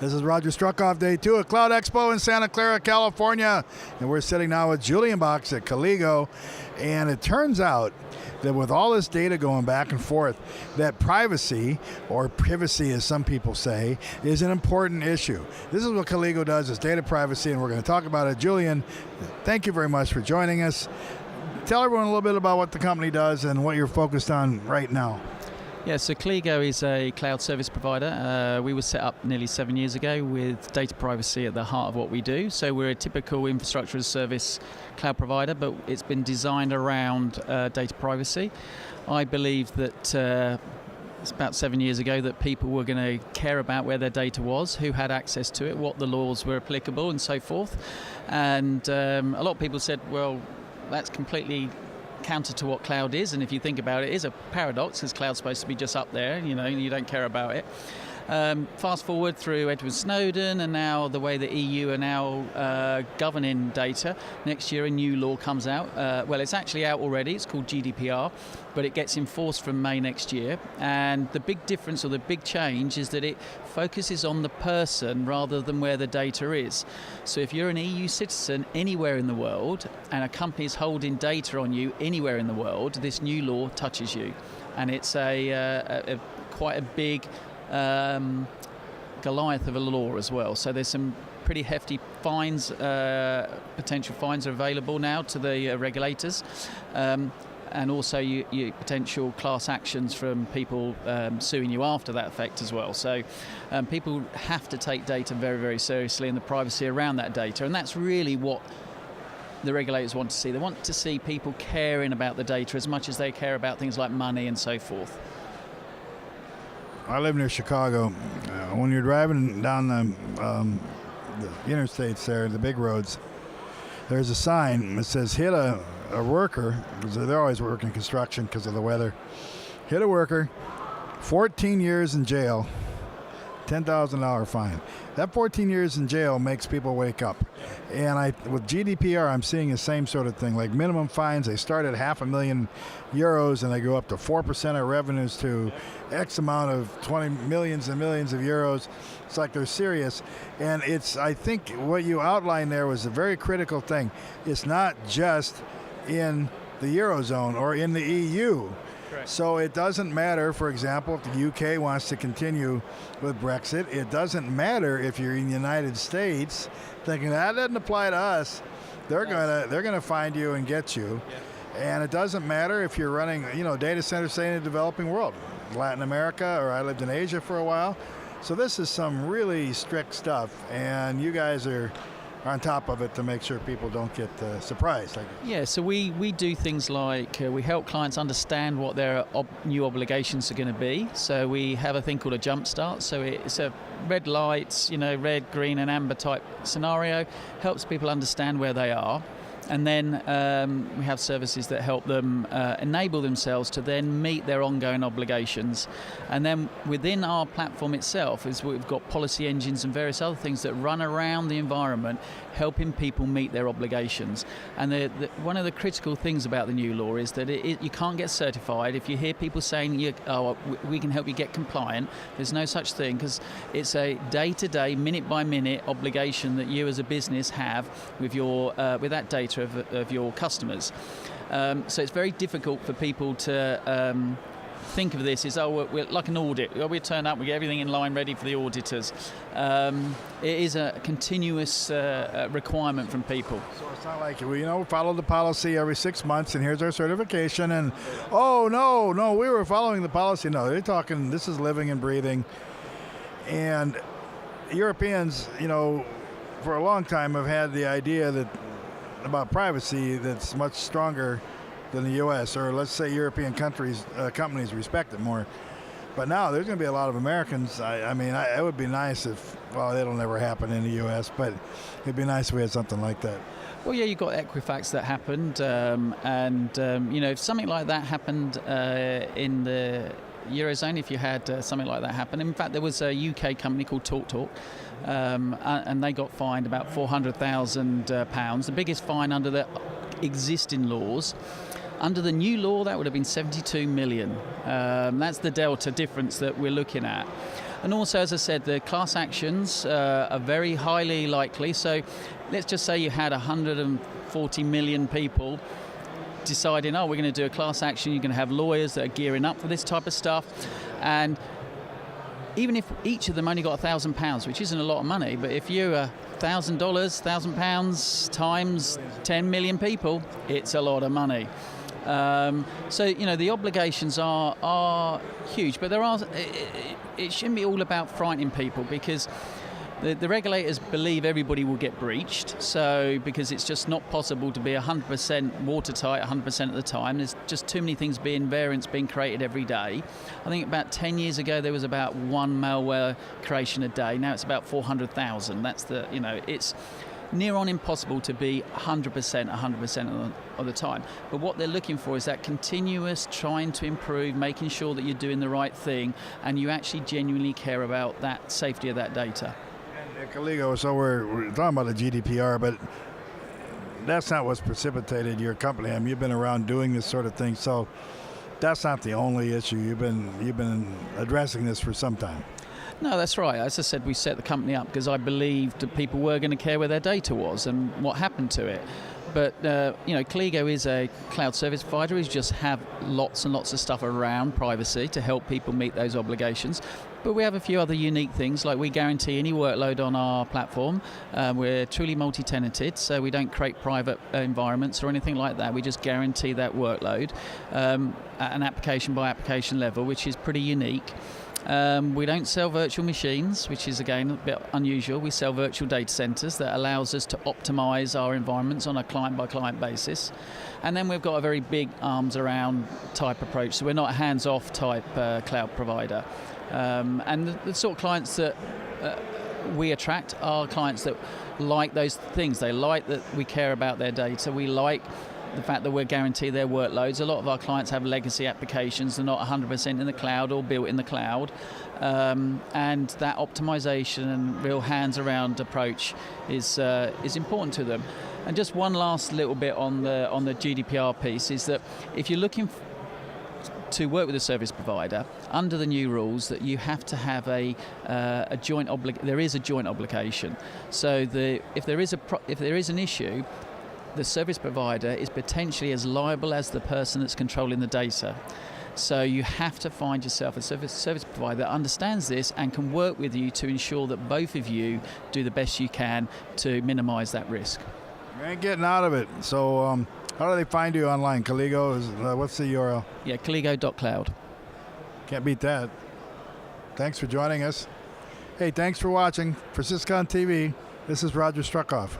This is Roger Struckoff, day 2 at CloudEXPO in Santa Clara, California. And we're sitting now with Julian Box at Calligo. And it turns out that with all this data going back and forth, that privacy, or privacy as some people say, is an important issue. This is what Calligo does, is data privacy, and we're going to talk about it. Julian, thank you very much for joining us. Tell everyone a little bit about what the company does and what you're focused on right now. Yeah, so Calligo is a cloud service provider. We were set up nearly 7 years ago with data privacy at the heart of what we do. So we're a typical infrastructure as a service cloud provider, but it's been designed around data privacy. I believe that it's about 7 years ago that people were going to care about where their data was, who had access to it, what the laws were applicable, and so forth. And a lot of people said, well, that's completely counter to what cloud is, and if you think about it, it is a paradox, because cloud's supposed to be just up there, you don't care about it. Fast forward through Edward Snowden and now the way the EU are now governing data. Next year a new law comes out. Well, it's actually out already. It's called GDPR, but it gets enforced from May next year. And the big difference, or the big change, is that it focuses on the person rather than where the data is. So if you're an EU citizen anywhere in the world and a company is holding data on you anywhere in the world, this new law touches you. And it's quite a big Goliath of a law as well. So there's some pretty hefty fines, potential fines are available now to the regulators, and also you potential class actions from people suing you after that effect as well. So people have to take data very, very seriously, and the privacy around that data, and that's really what the regulators want to see. They want to see people caring about the data as much as they care about things like money and so forth. I live near Chicago. When you're driving down the interstates there, the big roads, there's a sign that says hit a worker, because they're always working construction because of the weather. Hit a worker, 14 years in jail, $10,000 fine. That 14 years in jail makes people wake up. And with GDPR, I'm seeing the same sort of thing, like minimum fines. They start at €500,000 and they go up to 4% of revenues to X amount of 20 millions and millions of euros. It's like they're serious. And I think what you outlined there was a very critical thing. It's not just in the Eurozone or in the EU. Correct. So it doesn't matter, for example, if the UK wants to continue with Brexit. It doesn't matter if you're in the United States thinking that doesn't apply to us. They're gonna find you and get you. Yeah. And it doesn't matter if you're running, data centers, say, in the developing world, Latin America, or I lived in Asia for a while. So this is some really strict stuff, and you guys are on top of it to make sure people don't get surprised. Yeah, so we do things like we help clients understand what their new obligations are going to be. So we have a thing called a jump start. So it's a red lights, red, green and amber type scenario, helps people understand where they are. And then we have services that help them enable themselves to then meet their ongoing obligations. And then within our platform itself is we've got policy engines and various other things that run around the environment, helping people meet their obligations. And one of the critical things about the new law is that you can't get certified. If you hear people saying, we can help you get compliant, there's no such thing, because it's a day-to-day, minute-by-minute obligation that you as a business have with with that data of your customers. So it's very difficult for people to think of this as, we're like an audit. We turn up, we get everything in line ready for the auditors. It is a continuous requirement from people. So it's not like, follow the policy every 6 months and here's our certification and, no, we were following the policy. No, they're talking, this is living and breathing. And Europeans, for a long time have had the idea about privacy that's much stronger than the U.S., or let's say European companies respect it more. But now there's going to be a lot of Americans. It would be nice if, it'll never happen in the U.S., but it'd be nice if we had something like that. Well, yeah, you've got Equifax that happened, if something like that happened in the Eurozone, if you had something like that happen. In fact, there was a UK company called TalkTalk, and they got fined about £400,000. The biggest fine under the existing laws. Under the new law, that would have been 72 million. That's the delta difference that we're looking at. And also, as I said, the class actions are very highly likely. So let's just say you had 140 million people deciding, oh, we're going to do a class action. You're going to have lawyers that are gearing up for this type of stuff. And even if each of them only got £1,000, which isn't a lot of money, but if you are $1,000, £1,000 times 10 million people, it's a lot of money. So, you know, the obligations are huge, but it shouldn't be all about frightening people, because the regulators believe everybody will get breached, so because it's just not possible to be 100% watertight 100% of the time. There's just too many variants being created every day. I think about 10 years ago there was about one malware creation a day. Now it's about 400,000. It's near on impossible to be 100% of the time. But what they're looking for is that continuous trying to improve, making sure that you're doing the right thing and you actually genuinely care about that safety of that data. Calligo, so we're talking about the GDPR, but that's not what's precipitated your company. I mean, you've been around doing this sort of thing, so that's not the only issue. You've been addressing this for some time. No, that's right. As I said, we set the company up because I believed that people were going to care where their data was and what happened to it. But Calligo is a cloud service provider. We just have lots and lots of stuff around privacy to help people meet those obligations. But we have a few other unique things, like we guarantee any workload on our platform. We're truly multi-tenanted, so we don't create private environments or anything like that. We just guarantee that workload at an application by application level, which is pretty unique. We don't sell virtual machines, which is again a bit unusual. We sell virtual data centers that allows us to optimize our environments on a client-by-client basis. And then we've got a very big arms-around type approach, so we're not a hands-off type cloud provider. And the sort of clients that we attract are clients that like those things. They like that we care about their data. We like the fact that we're guaranteeing their workloads. A lot of our clients have legacy applications. They're not 100% in the cloud or built in the cloud. And that optimization and real hands-around approach is important to them. And just one last little bit on the GDPR piece is that if you're looking to work with a service provider, under the new rules, that you have to have there is a joint obligation. So if there is an issue, the service provider is potentially as liable as the person that's controlling the data. So you have to find yourself a service provider that understands this and can work with you to ensure that both of you do the best you can to minimize that risk. You ain't getting out of it. So how do they find you online? Calligo, what's the URL? Yeah, calligo.cloud. Can't beat that. Thanks for joining us. Hey, thanks for watching. For Syscon TV, this is Roger Struckoff.